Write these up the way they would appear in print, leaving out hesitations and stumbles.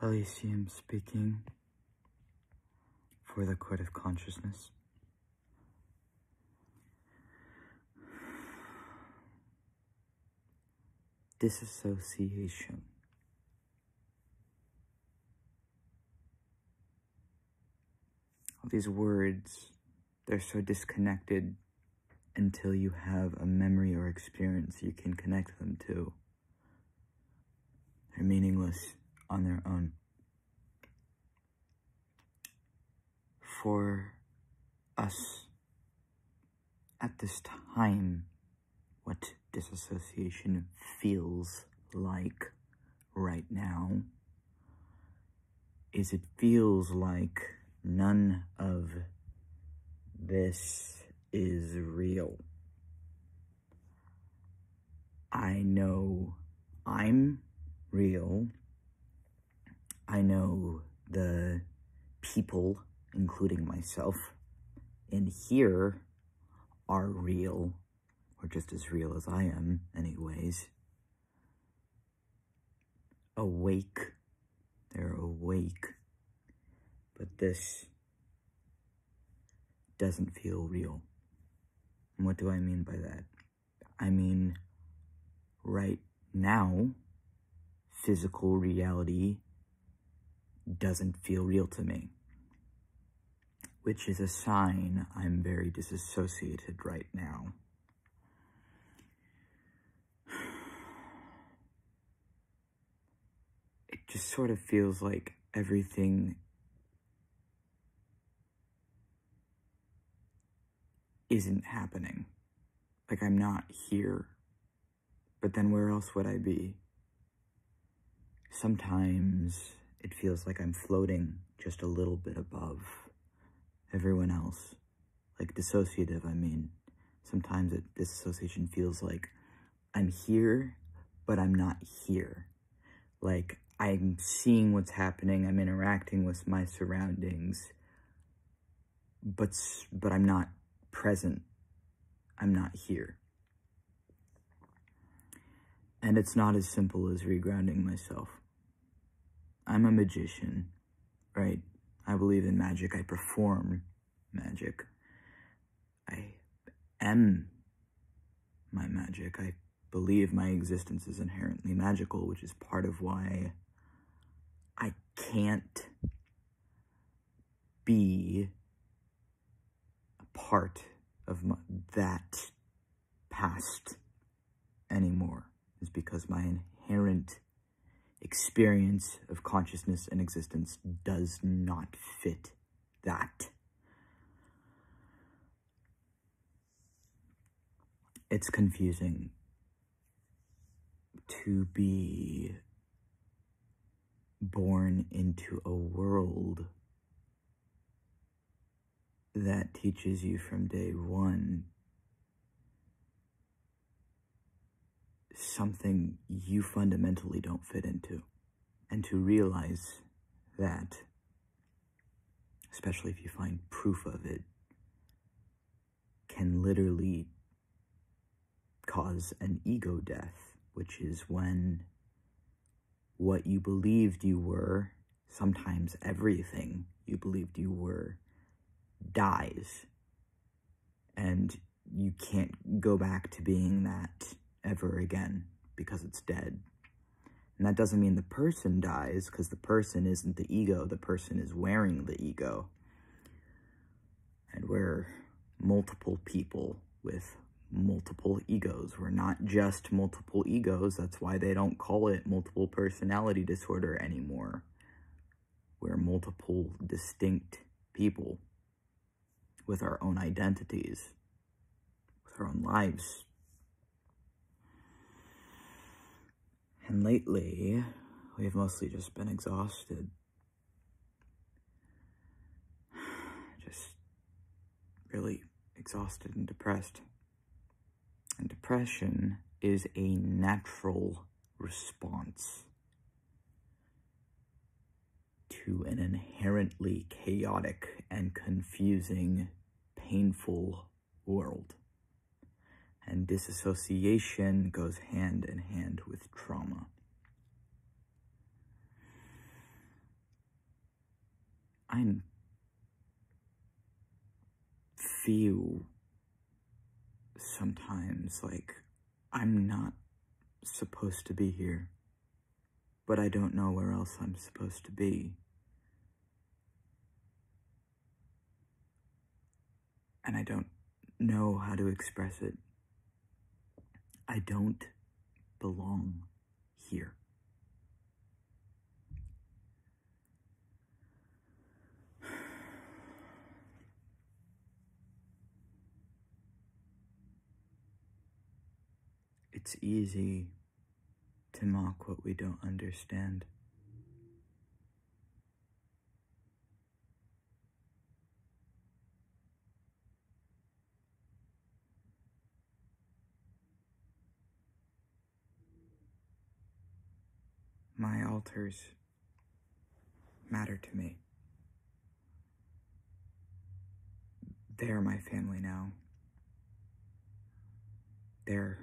Elysium speaking for the Court of Consciousness. Disassociation. All these words, they're so disconnected until you have a memory or experience you can connect them to. They're meaningless on their own. For us, at this time, what disassociation feels like right now is it feels like none of this is real. I know I'm real. I know the people, including myself, in here are real, or just as real as I am, anyways. Awake. They're awake. But this doesn't feel real. And what do I mean by that? I mean, right now, physical reality doesn't feel real to me, which is a sign I'm very disassociated right now. It just sort of feels like everything isn't happening. Like I'm not here. But then where else would I be? Sometimes it feels like I'm floating just a little bit above everyone else. Like dissociative, I mean. Sometimes disassociation feels like I'm here, but I'm not here. Like I'm seeing what's happening, I'm interacting with my surroundings, but I'm not present. I'm not here. And it's not as simple as regrounding myself. I'm a magician, right? I believe in magic. I perform magic. I am my magic. I believe my existence is inherently magical, which is part of why I can't be a part of that past anymore, is because my inherent experience of consciousness and existence does not fit that. It's confusing to be born into a world that teaches you from day one something you fundamentally don't fit into. And to realize that, especially if you find proof of it, can literally cause an ego death, which is when what you believed you were, sometimes everything you believed you were, dies. And you can't go back to being that ever again because it's dead. And that doesn't mean the person dies, because the person isn't the ego. The person is wearing the ego. And we're multiple people with multiple egos. We're not just multiple egos. That's why they don't call it multiple personality disorder anymore. We're multiple distinct people with our own identities, with our own lives. And lately, we've mostly just been exhausted. Just really exhausted and depressed. And depression is a natural response to an inherently chaotic and confusing, painful world. And disassociation goes hand in hand with trauma. I feel sometimes like I'm not supposed to be here, but I don't know where else I'm supposed to be. And I don't know how to express it. I don't belong here. It's easy to mock what we don't understand. My altars matter to me. They're my family now. They're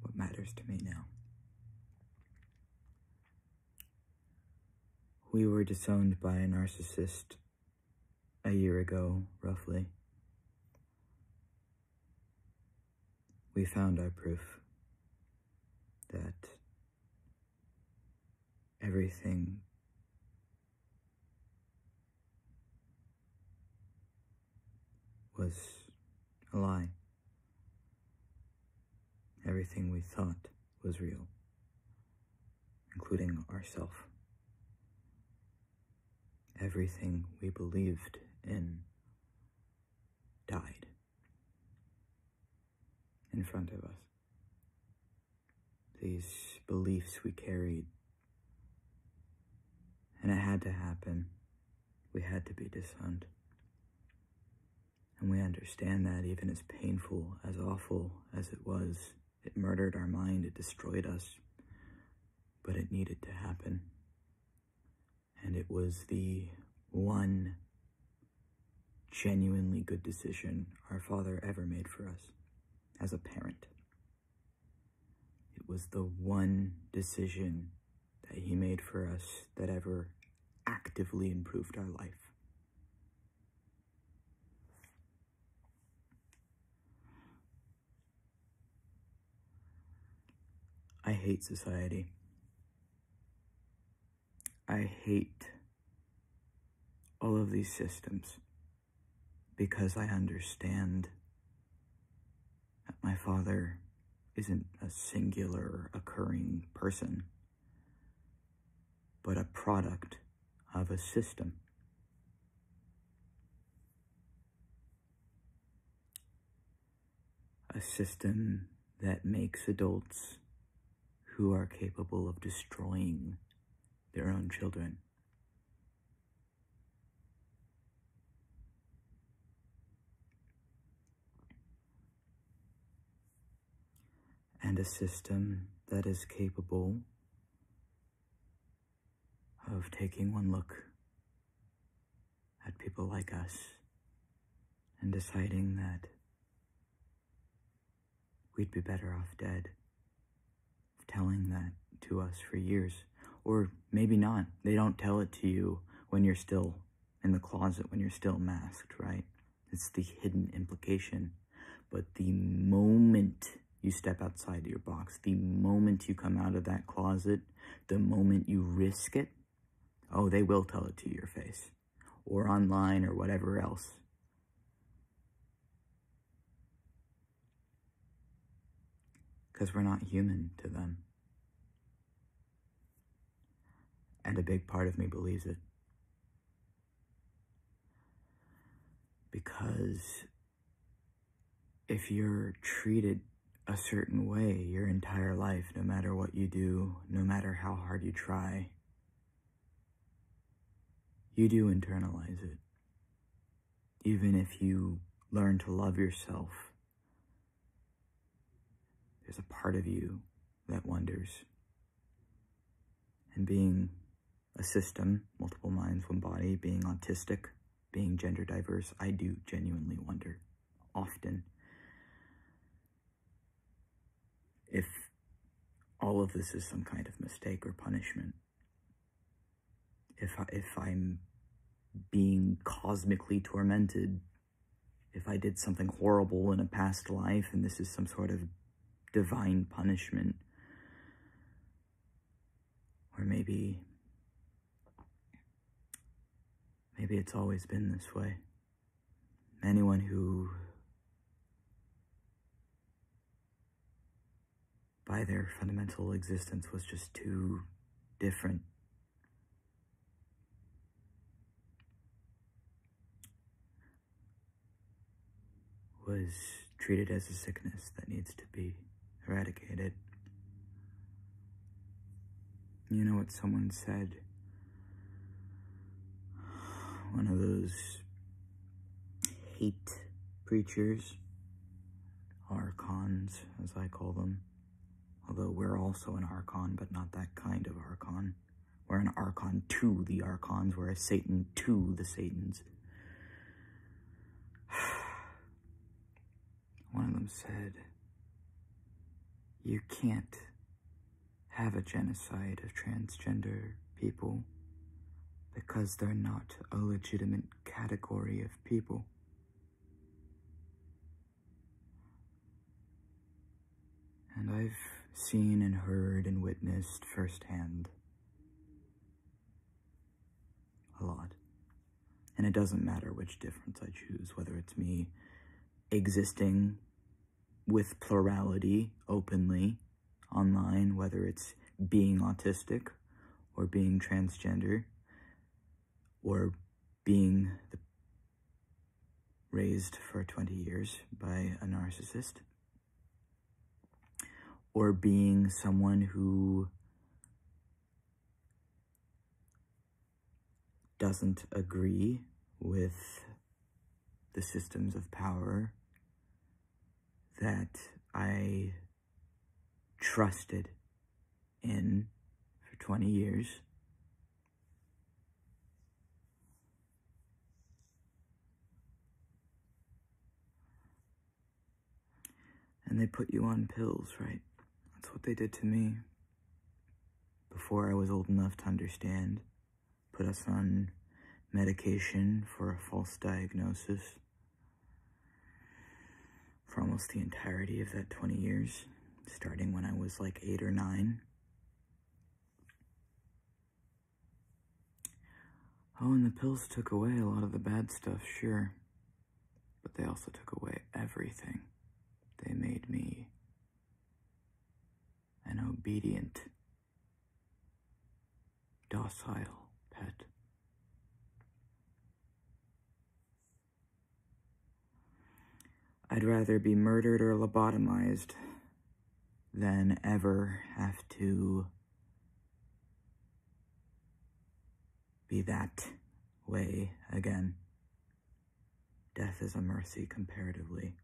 what matters to me now. We were disowned by a narcissist a year ago, roughly. We found our proof that everything was a lie. Everything we thought was real, including ourselves. Everything we believed in died in front of us. These beliefs we carried, and it had to happen. We had to be disowned. And we understand that, even as painful, as awful as it was. It murdered our mind, it destroyed us, but it needed to happen. And it was the one genuinely good decision our Father ever made for us as a parent. It was the one decision that He made for us that ever actively improved our life. I hate society. I hate all of these systems because I understand that my Father isn't a singular occurring person, but a product of a system. A system that makes adults who are capable of destroying their own children. And a system that is capable of taking one look at people like us and deciding that we'd be better off dead, telling that to us for years. Or maybe not. They don't tell it to you when you're still in the closet, when you're still masked, right? It's the hidden implication. But the moment you step outside your box, the moment you come out of that closet, the moment you risk it, oh, they will tell it to your face, or online, or whatever else. Because we're not human to them. And a big part of me believes it. Because if you're treated a certain way your entire life, no matter what you do, no matter how hard you try, you do internalize it. Even if you learn to love yourself, there's a part of you that wonders. And being a system, multiple minds, one body, being autistic, being gender diverse, I do genuinely wonder, often, if all of this is some kind of mistake or punishment. If I'm being cosmically tormented if I did something horrible in a past life, and this is some sort of divine punishment. Or maybe it's always been this way. Anyone who, by their fundamental existence, was just too different, was treated as a sickness that needs to be eradicated. You know what someone said? One of those hate preachers, archons, as I call them. Although we're also an archon, but not that kind of archon. We're an archon to the archons. We're a Satan to the Satans. One of them said, you can't have a genocide of transgender people because they're not a legitimate category of people. And I've seen and heard and witnessed firsthand a lot. And it doesn't matter which difference I choose, whether it's me existing with plurality openly online, whether it's being autistic or being transgender or being raised for 20 years by a narcissist, or being someone who doesn't agree with the systems of power that I trusted in for 20 years. And they put you on pills, right? That's what they did to me before I was old enough to understand. Put us on medication for a false diagnosis for almost the entirety of that 20 years, starting when I was like 8 or 9. Oh, and the pills took away a lot of the bad stuff, sure, but they also took away everything. They made me an obedient, docile pet. I'd rather be murdered or lobotomized than ever have to be that way again. Death is a mercy comparatively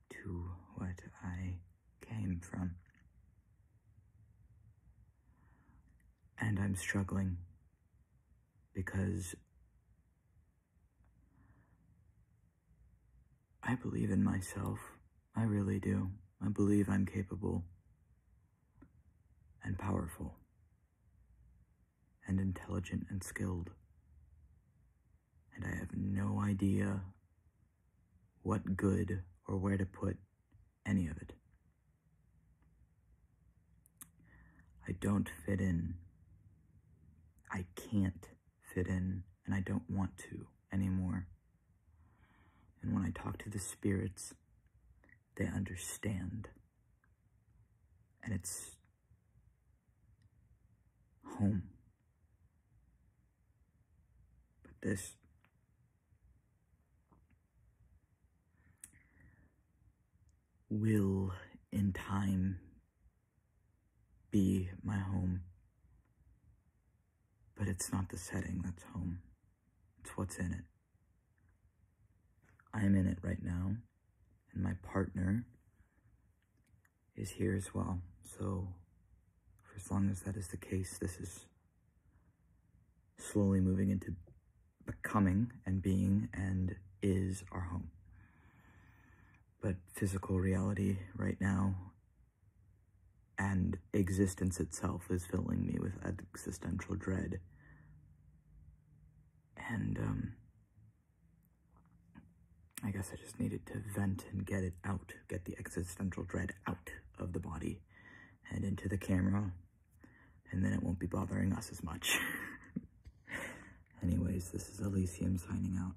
to what I came from. And I'm struggling because I believe in myself. I really do. I believe I'm capable and powerful and intelligent and skilled. And I have no idea what good or where to put any of it. I don't fit in. I can't fit in, and I don't want to anymore. And when I talk to the spirits, they understand. And it's home. But this will, in time, be my home. But it's not the setting that's home. It's what's in it. I'm in it right now, and my partner is here as well. So, for as long as that is the case, this is slowly moving into becoming and being and is our home. But physical reality right now and existence itself is filling me with existential dread. And, I guess I just needed to vent and get it out, get the existential dread out of the body and into the camera, and then it won't be bothering us as much. Anyways, this is Elysium signing out.